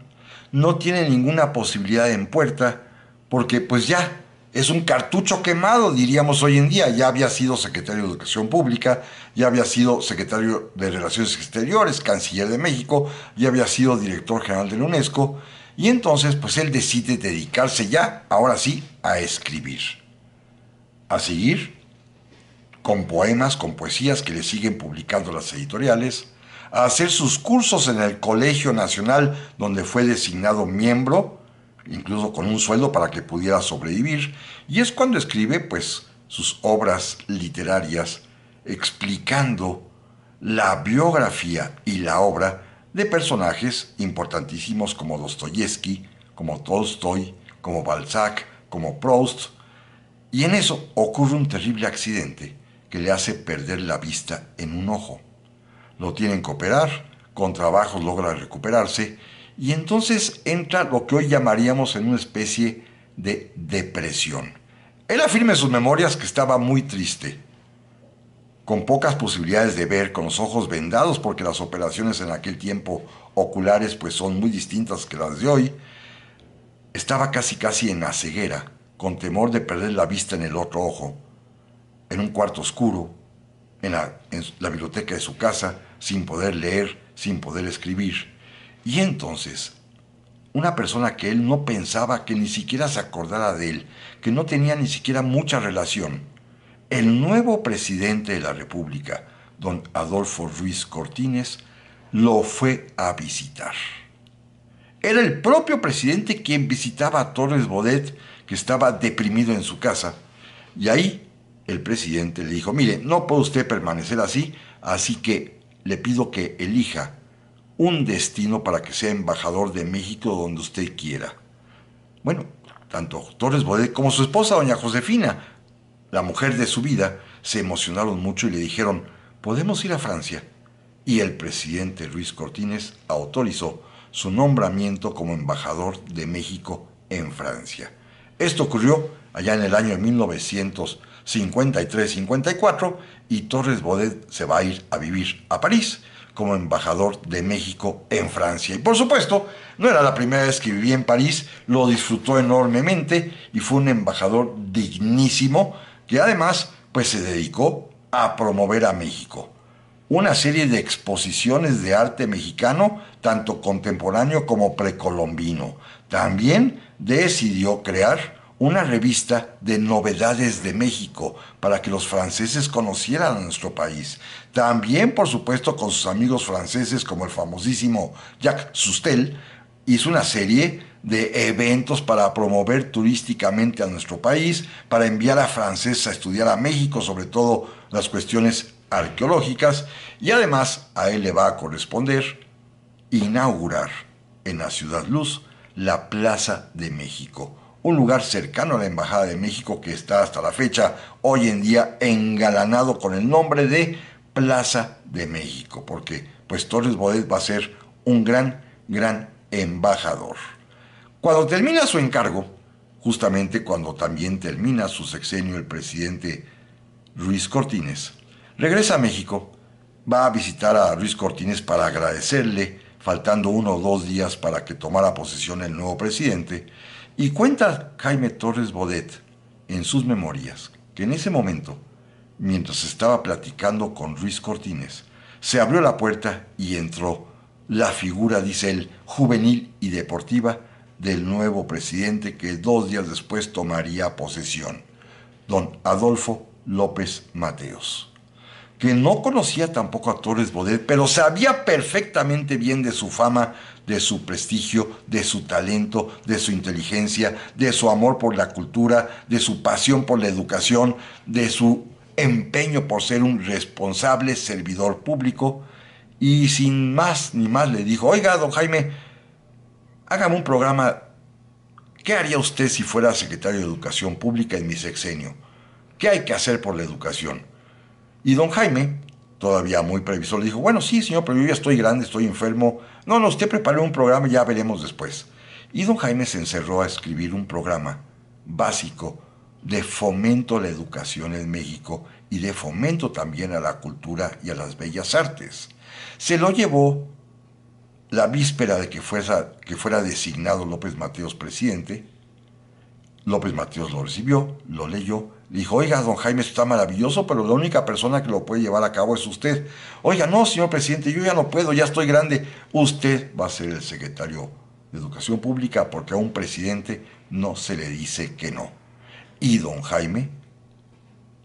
no tiene ninguna posibilidad en puerta porque pues ya es un cartucho quemado, diríamos hoy en día. Ya había sido secretario de Educación Pública, ya había sido secretario de Relaciones Exteriores, canciller de México, ya había sido director general de la UNESCO, y entonces pues él decide dedicarse ya, ahora sí, a escribir, a seguir con poemas, con poesías que le siguen publicando las editoriales, a hacer sus cursos en el Colegio Nacional, donde fue designado miembro, incluso con un sueldo para que pudiera sobrevivir, y es cuando escribe pues sus obras literarias explicando la biografía y la obra de personajes importantísimos como Dostoyevsky, como Tolstoy, como Balzac, como Proust, y en eso ocurre un terrible accidente que le hace perder la vista en un ojo. Lo tienen que operar, con trabajos logra recuperarse, y entonces entra lo que hoy llamaríamos en una especie de depresión. Él afirma en sus memorias que estaba muy triste, con pocas posibilidades de ver, con los ojos vendados, porque las operaciones en aquel tiempo oculares pues son muy distintas que las de hoy. Estaba casi en la ceguera, con temor de perder la vista en el otro ojo, en un cuarto oscuro, en la biblioteca de su casa, sin poder leer, sin poder escribir. Y entonces, una persona que él no pensaba, que ni siquiera se acordara de él, que no tenía ni siquiera mucha relación, el nuevo presidente de la República, don Adolfo Ruiz Cortines, lo fue a visitar. Era el propio presidente quien visitaba a Torres Bodet, que estaba deprimido en su casa, y ahí el presidente le dijo: mire, no puede usted permanecer así que le pido que elija un destino para que sea embajador de México donde usted quiera. Bueno, tanto Torres Bodet como su esposa, doña Josefina, la mujer de su vida, se emocionaron mucho y le dijeron, ¿podemos ir a Francia? Y el presidente Ruiz Cortines autorizó su nombramiento como embajador de México en Francia. Esto ocurrió allá en el año de 1953-54 y Torres Bodet se va a ir a vivir a París como embajador de México en Francia. Y por supuesto, no era la primera vez que vivía en París, lo disfrutó enormemente y fue un embajador dignísimo que además pues se dedicó a promover a México. Una serie de exposiciones de arte mexicano, tanto contemporáneo como precolombino. También decidió crear una revista de novedades de México para que los franceses conocieran a nuestro país. También, por supuesto, con sus amigos franceses como el famosísimo Jacques Sustel, hizo una serie de eventos para promover turísticamente a nuestro país, para enviar a franceses a estudiar a México, sobre todo las cuestiones arqueológicas, y además a él le va a corresponder inaugurar en la Ciudad Luz la Plaza de México, un lugar cercano a la Embajada de México que está hasta la fecha, hoy en día, engalanado con el nombre de Plaza de México, porque pues Torres Bodet va a ser un gran embajador. Cuando termina su encargo, justamente cuando también termina su sexenio el presidente Ruiz Cortines, regresa a México, va a visitar a Ruiz Cortines para agradecerle, faltando 1 o 2 días para que tomara posesión el nuevo presidente, y cuenta Jaime Torres Bodet en sus memorias que en ese momento, mientras estaba platicando con Ruiz Cortines, se abrió la puerta y entró la figura, dice él, juvenil y deportiva del nuevo presidente que 2 días después tomaría posesión, don Adolfo López Mateos, que no conocía tampoco a Torres Bodet, pero sabía perfectamente bien de su fama, de su prestigio, de su talento, de su inteligencia, de su amor por la cultura, de su pasión por la educación, de su empeño por ser un responsable servidor público, y sin más ni más le dijo, oiga, don Jaime, hágame un programa. ¿Qué haría usted si fuera secretario de Educación Pública en mi sexenio? ¿Qué hay que hacer por la educación? Y don Jaime, todavía muy previsor, le dijo, bueno, sí, señor, pero yo ya estoy grande, estoy enfermo. No, usted prepare un programa y ya veremos después. Y don Jaime se encerró a escribir un programa básico de fomento a la educación en México y de fomento también a la cultura y a las bellas artes. Se lo llevó la víspera de que fuera designado López Mateos presidente. López Mateos lo recibió, lo leyó, le dijo, oiga, don Jaime, esto está maravilloso, pero la única persona que lo puede llevar a cabo es usted. Oiga, no, señor presidente, yo ya no puedo, ya estoy grande. Usted va a ser el secretario de Educación Pública porque a un presidente no se le dice que no. Y don Jaime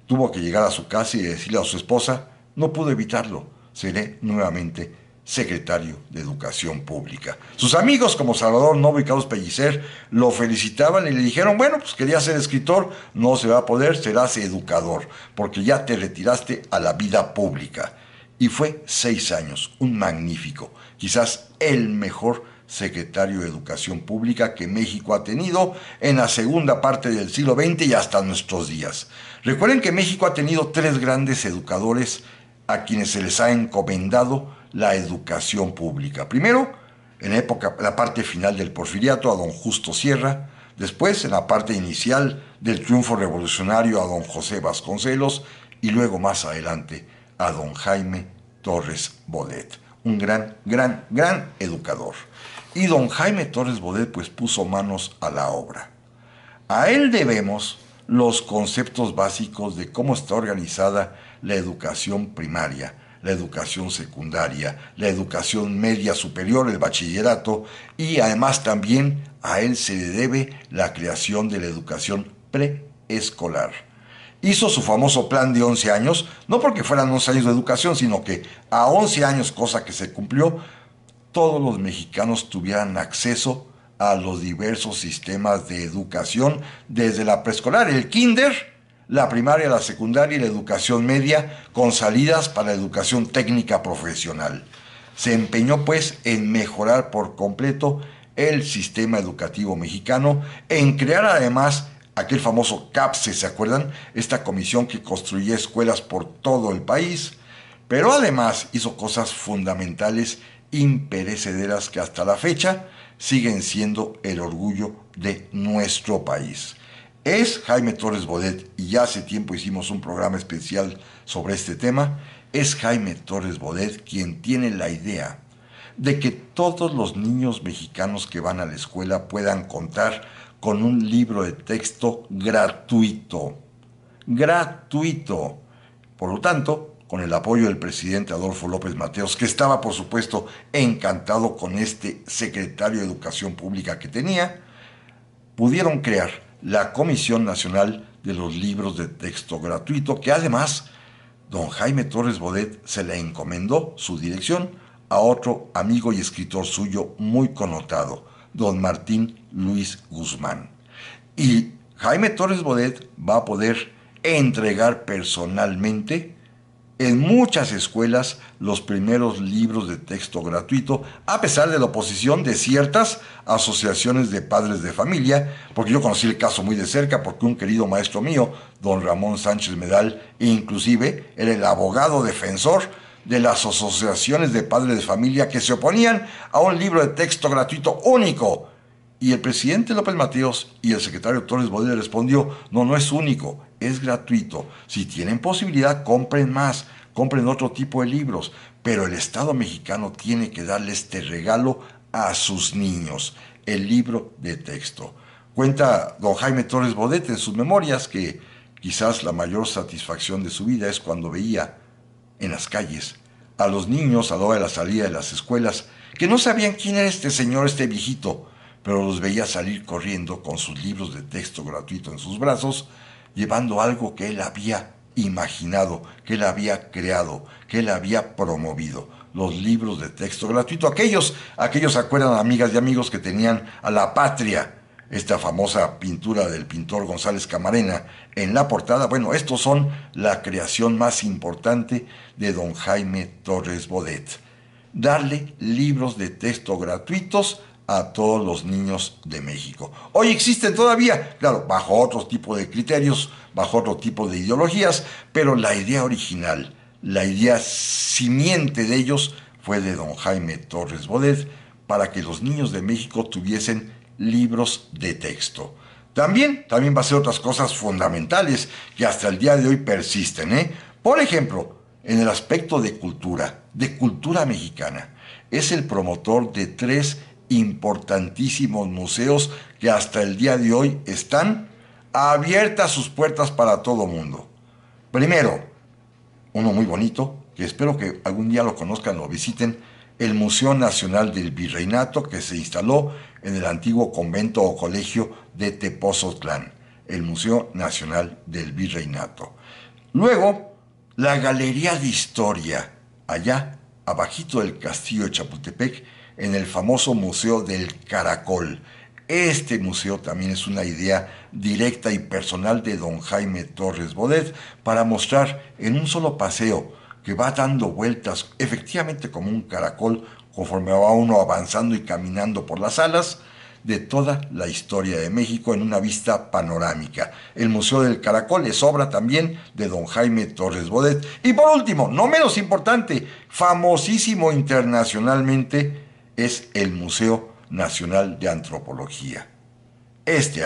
tuvo que llegar a su casa y decirle a su esposa, no pudo evitarlo, seré nuevamente secretario de Educación Pública. Sus amigos como Salvador Novo y Carlos Pellicer lo felicitaban y le dijeron, bueno, pues quería ser escritor, no se va a poder, serás educador, porque ya te retiraste a la vida pública. Y fue 6 años, un magnífico, quizás el mejor secretario de Educación Pública que México ha tenido en la segunda parte del siglo XX y hasta nuestros días. Recuerden que México ha tenido 3 grandes educadores a quienes se les ha encomendado la educación pública. Primero, en la parte final del Porfiriato, a don Justo Sierra. Después, en la parte inicial del triunfo revolucionario, a don José Vasconcelos. Y luego, más adelante, a don Jaime Torres Bodet. Un gran educador. Y don Jaime Torres Bodet pues puso manos a la obra. A él debemos los conceptos básicos de cómo está organizada la educación primaria, la educación secundaria, la educación media superior, el bachillerato, y además también a él se le debe la creación de la educación preescolar. Hizo su famoso plan de 11 años, no porque fueran 11 años de educación, sino que a 11 años, cosa que se cumplió, todos los mexicanos tuvieran acceso a los diversos sistemas de educación, desde la preescolar, el kinder, la primaria, la secundaria y la educación media, con salidas para la educación técnica profesional. Se empeñó pues en mejorar por completo el sistema educativo mexicano, en crear además aquel famoso CAPSE, ¿se acuerdan? Esta comisión que construía escuelas por todo el país, pero además hizo cosas fundamentales, imperecederas, que hasta la fecha siguen siendo el orgullo de nuestro país. Es Jaime Torres Bodet, y ya hace tiempo hicimos un programa especial sobre este tema. Es Jaime Torres Bodet quien tiene la idea de que todos los niños mexicanos que van a la escuela puedan contar con un libro de texto gratuito. Gratuito. Por lo tanto, con el apoyo del presidente Adolfo López Mateos, que estaba, por supuesto, encantado con este secretario de Educación Pública que tenía, pudieron crear la Comisión Nacional de los Libros de Texto Gratuito, que además don Jaime Torres Bodet se le encomendó su dirección a otro amigo y escritor suyo muy connotado, don Martín Luis Guzmán. Y Jaime Torres Bodet va a poder entregar personalmente en muchas escuelas los primeros libros de texto gratuito, a pesar de la oposición de ciertas asociaciones de padres de familia, porque yo conocí el caso muy de cerca, porque un querido maestro mío, don Ramón Sánchez Medal, inclusive era el abogado defensor de las asociaciones de padres de familia que se oponían a un libro de texto gratuito único. Y el presidente López Mateos y el secretario Torres Bodet respondió: no, no es único, es gratuito. Si tienen posibilidad, compren más, compren otro tipo de libros, pero el Estado mexicano tiene que darle este regalo a sus niños, el libro de texto. Cuenta don Jaime Torres Bodet en sus memorias que quizás la mayor satisfacción de su vida es cuando veía en las calles a los niños a la hora de la salida de las escuelas, que no sabían quién era este señor, este viejito, pero los veía salir corriendo con sus libros de texto gratuito en sus brazos, llevando algo que él había imaginado, que él había creado, que él había promovido, los libros de texto gratuito. Aquellos se acuerdan, amigas y amigos, que tenían a la patria, esta famosa pintura del pintor González Camarena en la portada. Bueno, estos son la creación más importante de don Jaime Torres Bodet: darle libros de texto gratuitos a todos los niños de México. Hoy existen todavía, claro, bajo otro tipo de criterios, bajo otro tipo de ideologías, pero la idea original, la idea simiente de ellos fue de don Jaime Torres Bodet, para que los niños de México tuviesen libros de texto. También va a ser otras cosas fundamentales que hasta el día de hoy persisten, ¿eh? Por ejemplo, en el aspecto de cultura mexicana, es el promotor de 3 importantísimos museos que hasta el día de hoy están abiertas sus puertas para todo mundo. Primero, uno muy bonito, que espero que algún día lo conozcan, lo visiten, el Museo Nacional del Virreinato, que se instaló en el antiguo convento o colegio de Tepozotlán, el Museo Nacional del Virreinato. Luego, la Galería de Historia, allá abajito del Castillo de Chapultepec, en el famoso Museo del Caracol. Este museo también es una idea directa y personal de don Jaime Torres Bodet, para mostrar en un solo paseo, que va dando vueltas efectivamente como un caracol conforme va uno avanzando y caminando por las salas, de toda la historia de México en una vista panorámica. El Museo del Caracol es obra también de don Jaime Torres Bodet. Y por último, no menos importante, famosísimo internacionalmente, es el Museo Nacional de Antropología.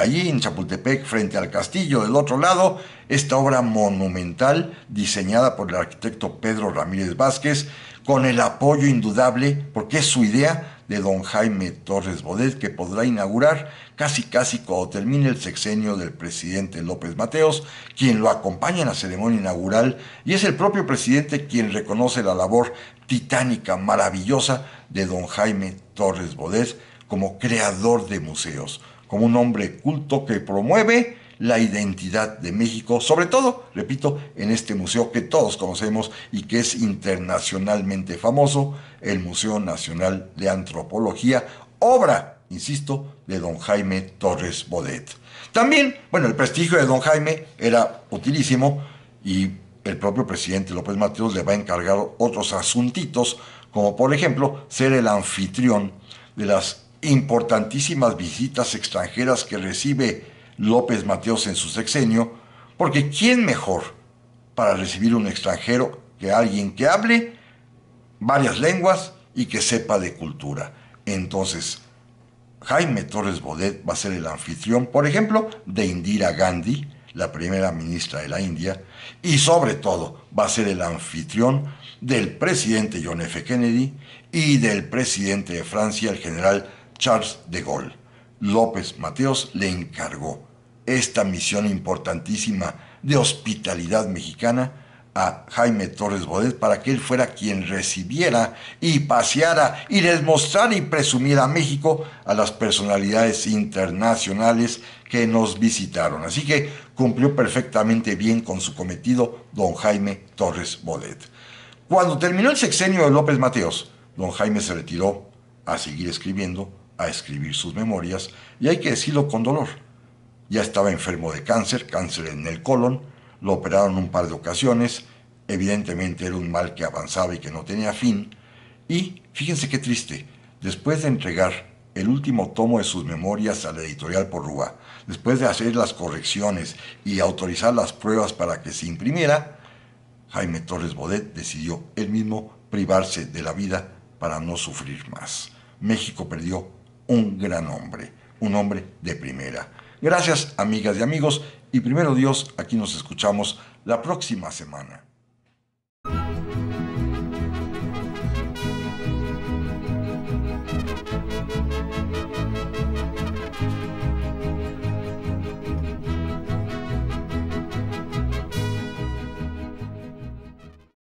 Allí en Chapultepec, frente al castillo del otro lado, esta obra monumental diseñada por el arquitecto Pedro Ramírez Vázquez, con el apoyo indudable, porque es su idea, de don Jaime Torres Bodet, que podrá inaugurar casi cuando termine el sexenio del presidente López Mateos, quien lo acompaña en la ceremonia inaugural, y es el propio presidente quien reconoce la labor titánica, maravillosa de don Jaime Torres Bodet como creador de museos, como un hombre culto que promueve la identidad de México, sobre todo, repito, en este museo que todos conocemos y que es internacionalmente famoso, el Museo Nacional de Antropología, obra, insisto, de don Jaime Torres Bodet. También, el prestigio de don Jaime era utilísimo, y el propio presidente López Mateos le va a encargar otros asuntitos, como por ejemplo ser el anfitrión de las importantísimas visitas extranjeras que recibe López Mateos en su sexenio, porque ¿quién mejor para recibir un extranjero que alguien que hable varias lenguas y que sepa de cultura? Entonces, Jaime Torres Bodet va a ser el anfitrión, por ejemplo, de Indira Gandhi, la primera ministra de la India, y sobre todo va a ser el anfitrión del presidente John F. Kennedy y del presidente de Francia, el general Charles de Gaulle. López Mateos le encargó esta misión importantísima de hospitalidad mexicana a Jaime Torres Bodet para que él fuera quien recibiera y paseara y les mostrara y presumiera a México a las personalidades internacionales que nos visitaron. Así que cumplió perfectamente bien con su cometido don Jaime Torres Bodet. Cuando terminó el sexenio de López Mateos, don Jaime se retiró a seguir escribiendo, a escribir sus memorias, y hay que decirlo con dolor. Ya estaba enfermo de cáncer en el colon, lo operaron un par de ocasiones, evidentemente era un mal que avanzaba y que no tenía fin, y fíjense qué triste, después de entregar el último tomo de sus memorias a la editorial Porrúa, después de hacer las correcciones y autorizar las pruebas para que se imprimiera, Jaime Torres Bodet decidió él mismo privarse de la vida para no sufrir más. México perdió un gran hombre, un hombre de primera. Gracias, amigas y amigos, y primero Dios, aquí nos escuchamos la próxima semana.